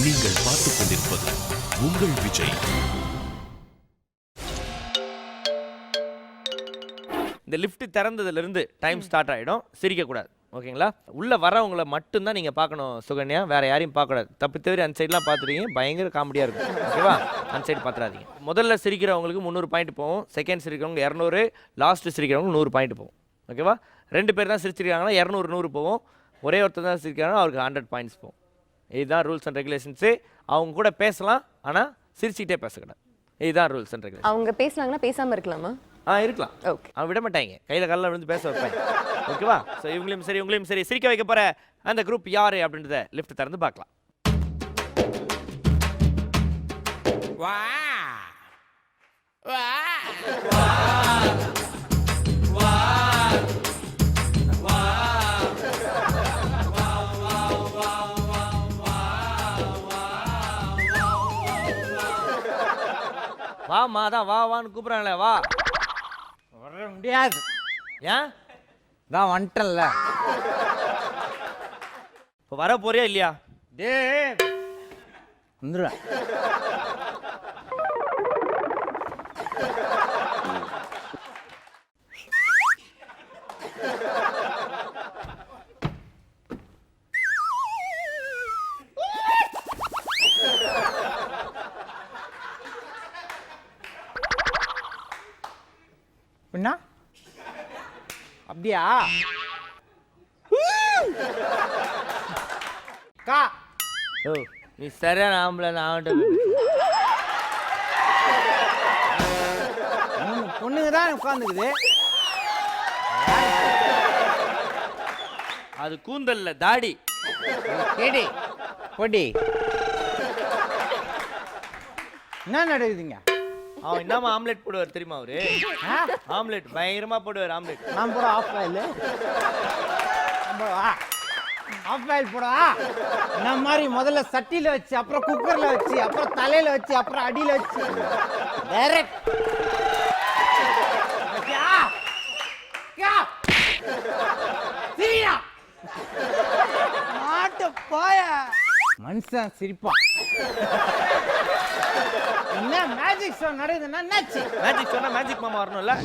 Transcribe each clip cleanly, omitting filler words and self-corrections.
நீங்கள் பார்த்துக் கொண்டிருப்பது உங்கள் விஜய். இந்த லிஃப்ட் திறந்ததுலேருந்து டைம் ஸ்டார்ட் ஆகிடும். சிரிக்கக்கூடாது, ஓகேங்களா? உள்ளே வரவங்களை மட்டும்தான் நீங்கள் பார்க்கணும் சுகன்யா, வேறு யாரையும் பார்க்கக்கூடாது. தப்பு தவிர அந்த சைட்லாம் பார்த்துருக்கீங்க, பயங்கர காமெடியாக இருக்கும், ஓகேவா? அந்த சைடு பார்த்துறாதீங்க. முதல்ல சிரிக்கிறவங்களுக்கு 300 பாயிண்ட் போகும், செகண்ட் சிரிக்கிறவங்க 200, லாஸ்ட்டு சிரிக்கிறவங்க 100 பாயிண்ட் போகும், ஓகேவா? 2 பேர் தான் சிரிச்சிருக்காங்கன்னா 200 100 போகும். ஒரே ஒருத்தர் தான் சிரிக்கிறாங்கன்னா அவருக்கு 100 பாயிண்ட்ஸ் போகும். இதுதான் ரூல்ஸ் அண்ட் ரெகுலேஷன்ஸு. அவங்க கூட பேசலாம், ஆனால் சிரிச்சுக்கிட்டே பேசக்கூடாது. இதுதான் ரூல்ஸ் அண்ட் ரெகுலேஷன். அவங்க பேசுனாங்கன்னா பேசாமல் இருக்கலாமா? இருக்கலாம். ஓகே. அவன் விட மாட்டாங்க, கையில் காலில் விழுந்து பேச வைப்பேன், ஓகேவா? ஸோ இவங்களையும் சரி உங்களையும் சரி சிரிக்க வைக்க போகிற அந்த குரூப் யார் அப்படின்றத லிஃப்ட் திறந்து பார்க்கலாம். வா வா வாமா, தான் வா வான்னு கூப்பிட்றாங்களே, வா. வர முடியாது. ஏன்? தான் வந்துட்டல. இப்போ வர போறியா இல்லையா? டே வந்துடுவேன். என்ன அப்படியா? கா ஓ, நீ சரியான ஆம்பளை. நான் பொண்ணுங்க தான் உட்காந்துக்குது. அது கூந்தல்ல தாடி. கேடி பொடி என்ன நடக்குதுங்க? அவன் என்னமா ஆம்லெட் போடுவார் தெரியுமா? அவரு ஆம்லெட் பயங்கரமா போடுவார். ஆம்லெட் நான் போட ஆஃப் ஆயில் ஆஃப் ஆயில் போடா. இந்த மாதிரி முதல்ல சட்டியில் வச்சு, அப்புறம் குக்கரில் வச்சு, அப்புறம் தலையில் வச்சு, அப்புறம் அடியில் வச்சு டைரக்ட். மாட்டு போய மனுஷன் சிரிப்பான். என்ன மேஜிக் ஷோ நடக்குதுன்னா என்னாச்சு? மேஜிக் சொன்னா மேஜிக் மாமா வரணும்ல.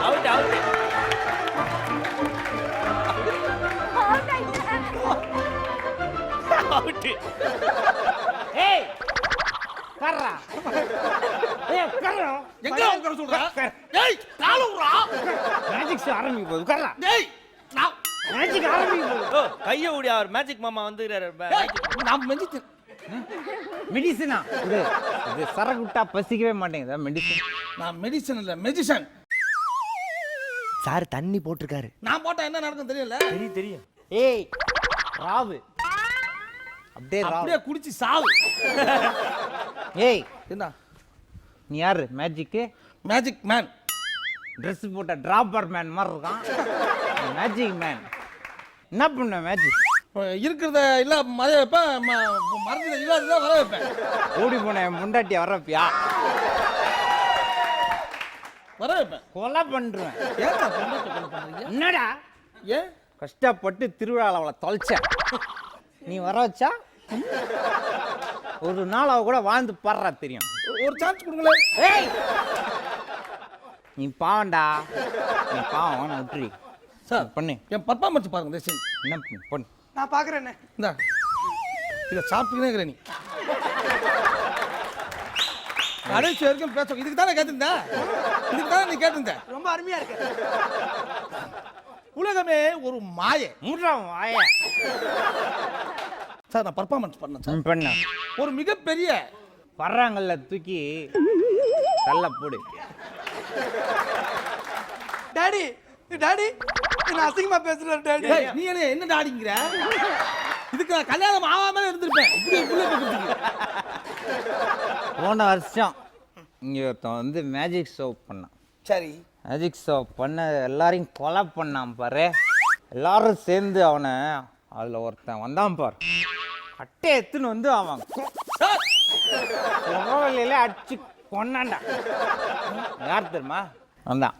Out out. அவுட். ஏய் கர்ரா. ஏய் கர்ரா. எங்க உட்கார சொல்ற? டேய் கால உறா. மேஜிக் ஷோ ஆரம்பிக்க போகுது. கர்ரா. டேய் நான் மேஜிக் ஆரம்பிக்க போகுது. ஓ, கைய ஓடி அவர் மேஜிக் மாமா வந்து நான் மெஞ்சிட்டு மெடிசனா இது? இது சரக்கு விட்டா பசிக்கவே மாட்டேங்குதா மெடிசன்? நான் மெடிசன் இல்ல மெஜிஷியன். சார் தண்ணி போட்டிருக்காரு. நான் போட்டா என்ன நடக்கும் தெரியல. தெரியும் தெரியும். ஏய் ராவு. அப்படியே ராவு. அப்படியே குடிச்சு சாவு. ஏய் என்ன? நீ யாரு? Magic magic man. ட்ரெஸ் போட்ட டிராப்பர் மேன் மாதிரி இருக்கான். மேஜிக் மேன் என்ன பண்ண? மேஜிக் இருக்கிறத இல்ல மற வைப்பேன், மறந்து இல்லாததான் வர வைப்பேன். ஓடி போன என் முண்டாட்டிய வரப்பியா? வர வைப்பேன். கொலை பண்றேன். ஏன் பொண்டாட்டி கொலை பண்றீங்க? என்னடா ஏன்? கஷ்டப்பட்டு திருவிழாவில் அவளை தொலைச்ச நீ வர வச்சா ஒரு நாள் அவ கூட வாழ்ந்து பாடுறா தெரியும். ஒரு சான்ஸ் கொடுங்களேன். ஏய் நீ பாவண்டா, நீ பாவம். நான் விட்டுரு சார் பண்ணு. என் பர்ஃபார்மன்ஸ் பாருங்க தேசிங். என்ன பண்ணு? நான் பாக்குறேன். இந்த இதை சாப்பிட்டுக்கினே இருக்கிற நீ கடைசி வரைக்கும் பேச. இதுக்கு தானே கேட்டிருந்தேன். இதுக்கு தானே நீ கேட்டிருந்த. ரொம்ப அருமையா இருக்கு. உலகமே ஒரு மாயை. மூன்றாம் வாய சார் நான் பர்ஃபார்மன்ஸ் பண்ணேன் சார். பண்ண ஒரு மிகப்பெரிய வர்றாங்கல்ல தூக்கி தள்ள போடு. டாடி டாடி நான் அசிங்கமா பேசுறேன் டாடி. ஏய், நீ என்ன டாடிங்கிற? இதுக்கு நான் கல்யாணம் ஆகாம இருந்திருப்பேன். இப்படி புள்ள பெக்கிறதுக்கு. போன வருஷம் இங்கே ஒருத்தன் வந்து மேஜிக் ஷோ பண்ணான். சரி. மேஜிக் ஷோ பண்ண எல்லாரையும் கொலை பண்ணான் பாரு. எல்லாரும் சேர்ந்து அவனை அதில் ஒருத்தன் வந்தான் பாரு. அட்டை எடுத்துன்னு வந்து அவன் குரவலையில அடிச்சு கொண்டான்டா. யார் தெரியுமா? வந்தான்.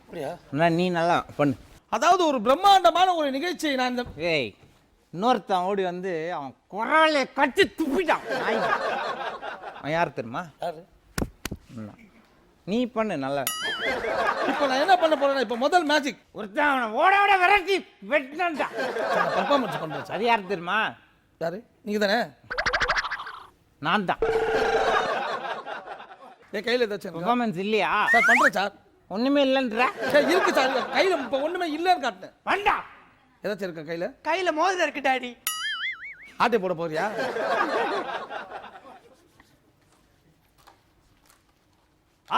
அப்படியா? நீ நல்லா பண்ணு. அதாவது ஒரு பிரம்மாண்டமான ஒரு நிகழ்ச்சியை நான் இந்த ஏய், இன்னொருத்தன் ஓடி வந்து அவன் குரலை கட்டி துப்பிட்டான். நாய். அவன் யார் தெரியுமா? யாரு? நீ பண்ணு நல்லா. இப்போ நான் என்ன பண்ண போறேன்னா இப்போ முதல் மேஜிக் ஒருத்தன் அவனை ஓட ஓட விரட்டி வெட்டினான்டா. பர்ஃபார்மன்ஸ் பண்றேன் சார். அது யார் தெரியுமா? யாரு? நீங்க தானே? நான் தான். என் கையில ஏதாச்சும் இருக்கா? பெர்ஃபார்மன்ஸ் இல்லையா? சார் பண்றேன் சார். ஒண்ணுமே இல்லைன்ற. சார் இருக்கு சார். கையில இப்போ ஒண்ணுமே இல்லைன்னு காட்டினேன். பண்ணா. ஏதாச்சும் இருக்கா கையில? கையில மோதிரம் இருக்கு டாடி. ஆட்டை போட போறியா?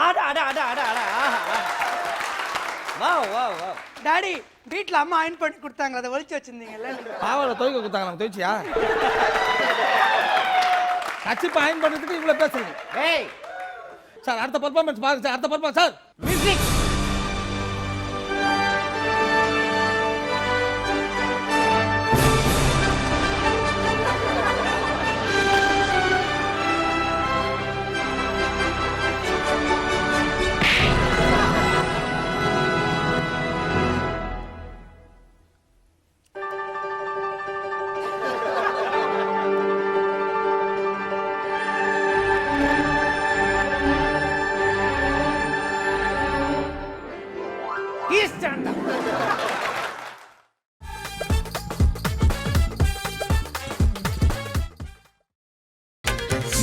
ஆடா அடா அடா அடா அடா வா வா வா. டாடி வீட்ல அம்மா அயன் பண்ணி கொடுத்தாங்க, அதை ஒளிச்சு வச்சிருந்தீங்கல்ல நீங்க. பாவாடை துவைக்க கொடுத்தாங்க, நம்ம துவைச்சியா? கச்சிப்பா அயன் பண்ணுறதுக்கு இவ்வளோ பேசுறீங்க. ஏய், சார் அடுத்த பர்ஃபார்மன்ஸ் பாருங்க சார். அடுத்த பர்ஃபார்மன்ஸ் சார். மியூசிக்.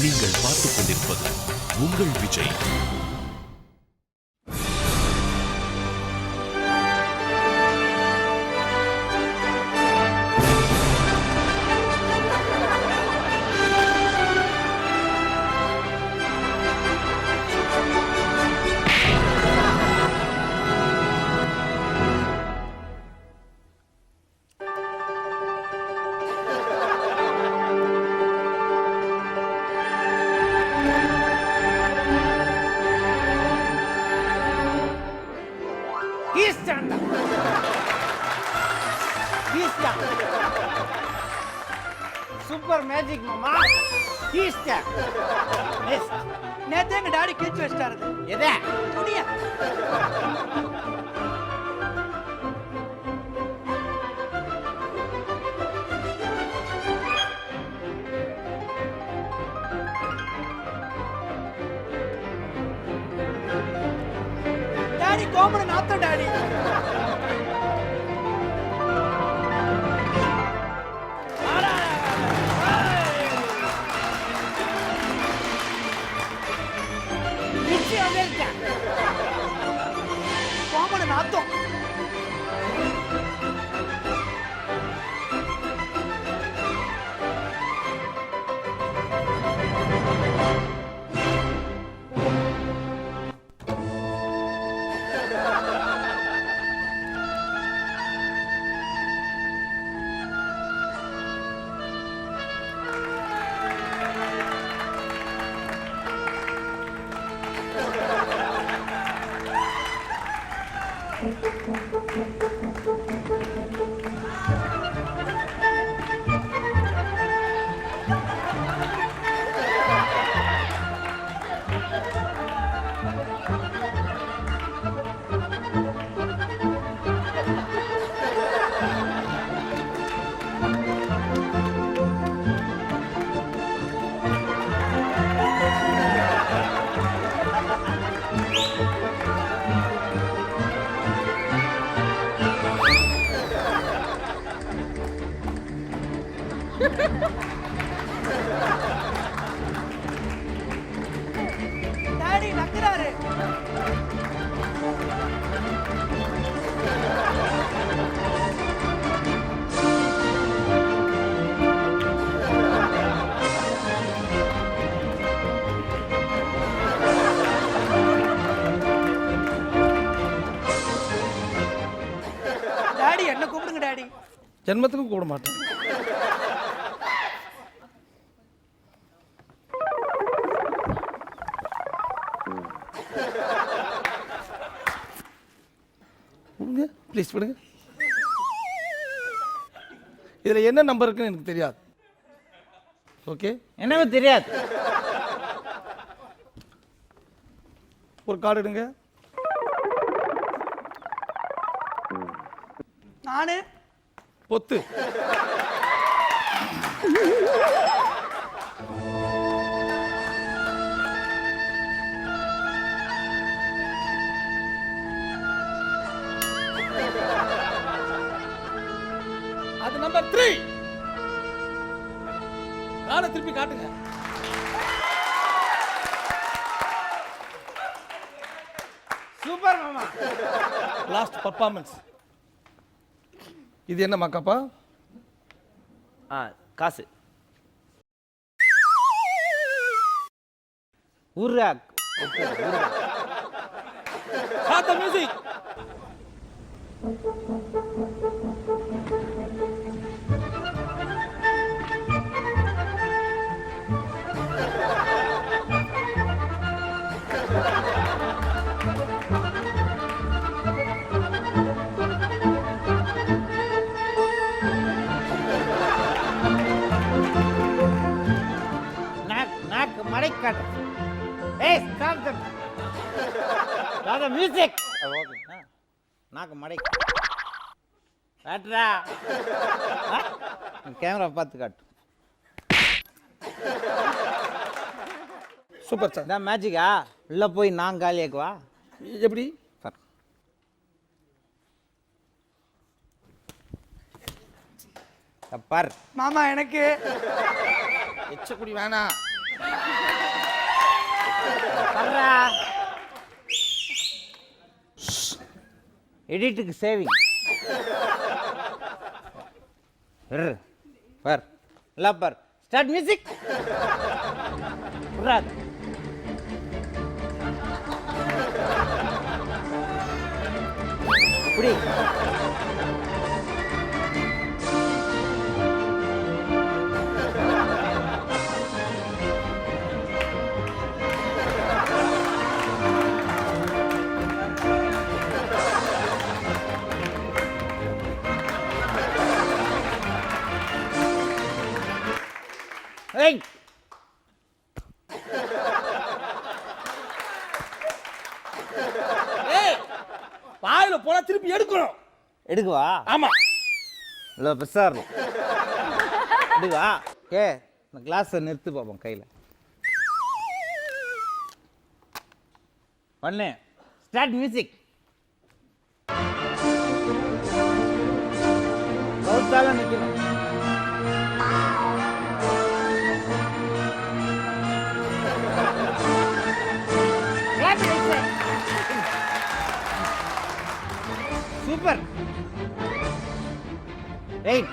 நீங்கள் பார்த்துக் கொண்டிருப்பது உங்கள் விஜய். சூப்பர் மேஜிக் மாமா. கீஸ்டா. நெக்ஸ்ட். நேத்து எங்க டாடி கிழிச்சு வச்சிட்டாரு. எதை? துணியா? டாடி கோமன நாத்தம் டாடி. கோமன நாத்தம். டாடி என்ன கூப்பிடுங்க டாடி. ஜென்மத்துக்கும் கூப்பிட மாட்டேன். ப்ளீஸ் விடுங்க. இதுல என்ன நம்பர் இருக்குன்னு எனக்கு தெரியாது. ஓகே, எனக்கு தெரியாது. ஒரு கார்டு எடுங்க. நானு பொத்து. அது நம்பர் 3. கார்டை திருப்பி காட்டுங்க. சூப்பர் மாமா. Last performance. இது என்ன மக்காப்பா? காசு. ஊர்ரா. சாத்த மியூசிக். நாக்கு மடைக்காட்டு. ஏய் stop the. Tata music. Okay. நாக்கு மடை. காட்டுடா. கேமரா பார்த்து காட்டு. Super sir. இதான் மேஜிக்கா? உள்ள போய் நான் காலியாக்குவா? எப்படி? பார் மாமா எனக்கு எச்சக்குடி வேணாம். பர்றா. எடிட்டுக்கு சேவிங். பர் இல்ல பர். Start music. புராத். புடி. ஏய் ஏய், வாயில போனா திருப்பி எடுக்கணும். எடுக்குவா? ஆமா. இல்லை பெருசா இருக்கும். எடுக்குவா? ஏ இந்த கிளாஸை நிறுத்து பார்ப்போம் கையில். பண்ணு. Start music. கவுத்தால நிற்கணும். சூப்பர். ஏய்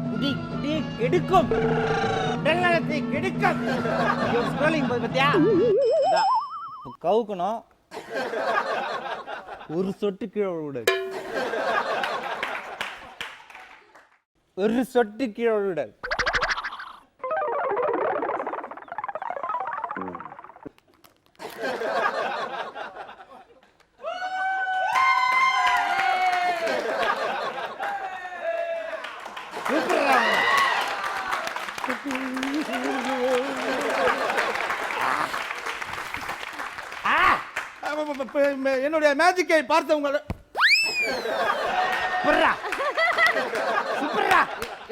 குடி குடி கெடுக்கும். உடல்நலத்தை கெடுக்கும். ஸ்க்ரோலிங் போய் பார்த்தியா? இப்போ கவுக்கணும். ஒரு சொட்டு கீழே விடாது. ஒரு சொட்டு கீழே விடாது. என்னுடைய மேஜிக்கை பார்த்தவங்க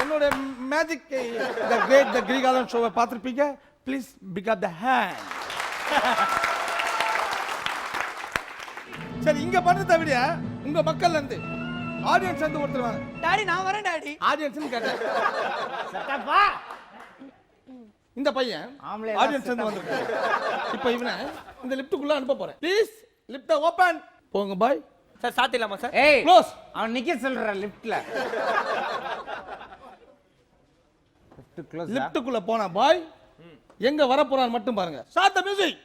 என்னோட மேஜிக்கை தி கிரேட் தி கிரிகாலன் ஷோவை பார்த்திருப்பீங்க. Please pick up the hand. சரி, இங்க பண்றதை விட உங்க மக்கள்ல இருந்து ஆடியன்ஸ் வந்து ஒருத்தர் வாங்க. டாடி நான் வரேன் டாடி. ஆடியன்ஸ்னு கேட்டேன். சட்டப்பா. இந்த பையன் ஆம்பளை ஆடியன்ஸ் வந்து வந்திருக்காரு. இப்போ இவனை இந்த லிஃப்ட்டுக்குள்ள அனுப்ப போறேன். Please lift open. போங்க பாய். சார் சாத்திடலாமா சார்? ஏய் க்ளோஸ். அவன் நிக்க சொல்ற லிஃப்ட்ல. க்ளோஸ் லிஃப்ட்டுக்குள்ள போன பாய் எங்க வர போறான்னு மட்டும் பாருங்க. Start the music.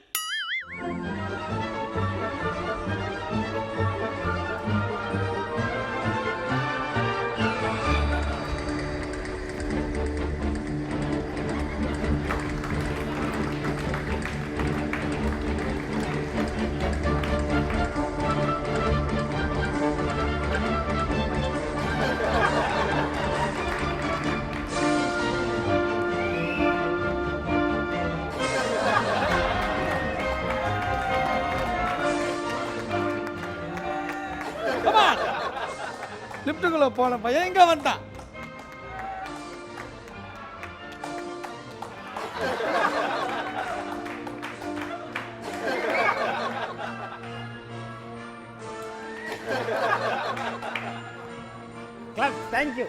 லிஃப்ட்டுக்குள்ள போன பையன் எங்க வந்தான்? கிளாப். Thank you.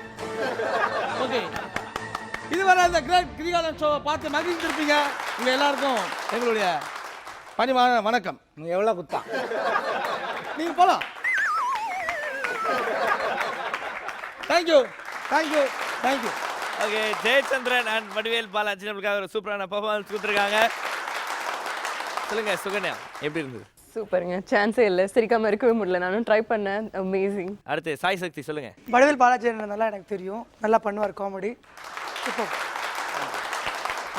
ஓகே, இதுவரை இந்த கிரேட் கிரிகாலன் ஷோவை பார்த்து மகிழ்ந்திருப்பீங்க. உங்க எல்லாருக்கும் எங்களுடைய பணிவான வணக்கம். நீ எவ்வளோ குத்தா? நீங்க போலாம். Thank you thank you thank you. Okay, Jayachandran and Vadivel Balaji நம்மளுக்காக ஒரு சூப்பரான பர்ஃபார்மன்ஸ் கொடுத்துருக்காங்க. சொல்லுங்க சுகன்யா, எப்படி இருந்தது? சூப்பருங்க, சான்ஸே இல்லை, சிரிக்காம இருக்கவே முடியல. நானும் ட்ரை பண்ணேன், அமேசிங். அடுத்து சாய் சக்தி சொல்லுங்க. வடிவேல் பாலாஜி நல்லா எனக்கு தெரியும், நல்லா பண்ணுவார் காமெடி. இப்போ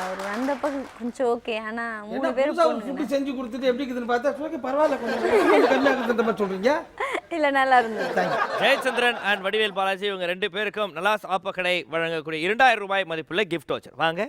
அவர் வந்தப்ப கொஞ்சம் ஓகே, ஆனா என்ன 3 பேர் புதுசா ஒரு ஃபுட் செஞ்சு கொடுத்துட்டு எப்படி இருக்குதுன்னு பார்த்தா ஓகே பரவாயில்ல, கொஞ்சம் கம்மியா இருக்குதுன்ற மாதிரி சொல்றீங்க. இல்ல நல்லா இருந்தது. ஜெயச்சந்திரன் அண்ட் வடிவேல் பாலாஜி இவங்க 2 பேருக்கும் நலாஸ் ஆப்ப கடை வழங்கக்கூடிய 2000 ரூபாய் மதிப்புள்ள கிஃப்ட் வவுச்சர். வாங்க.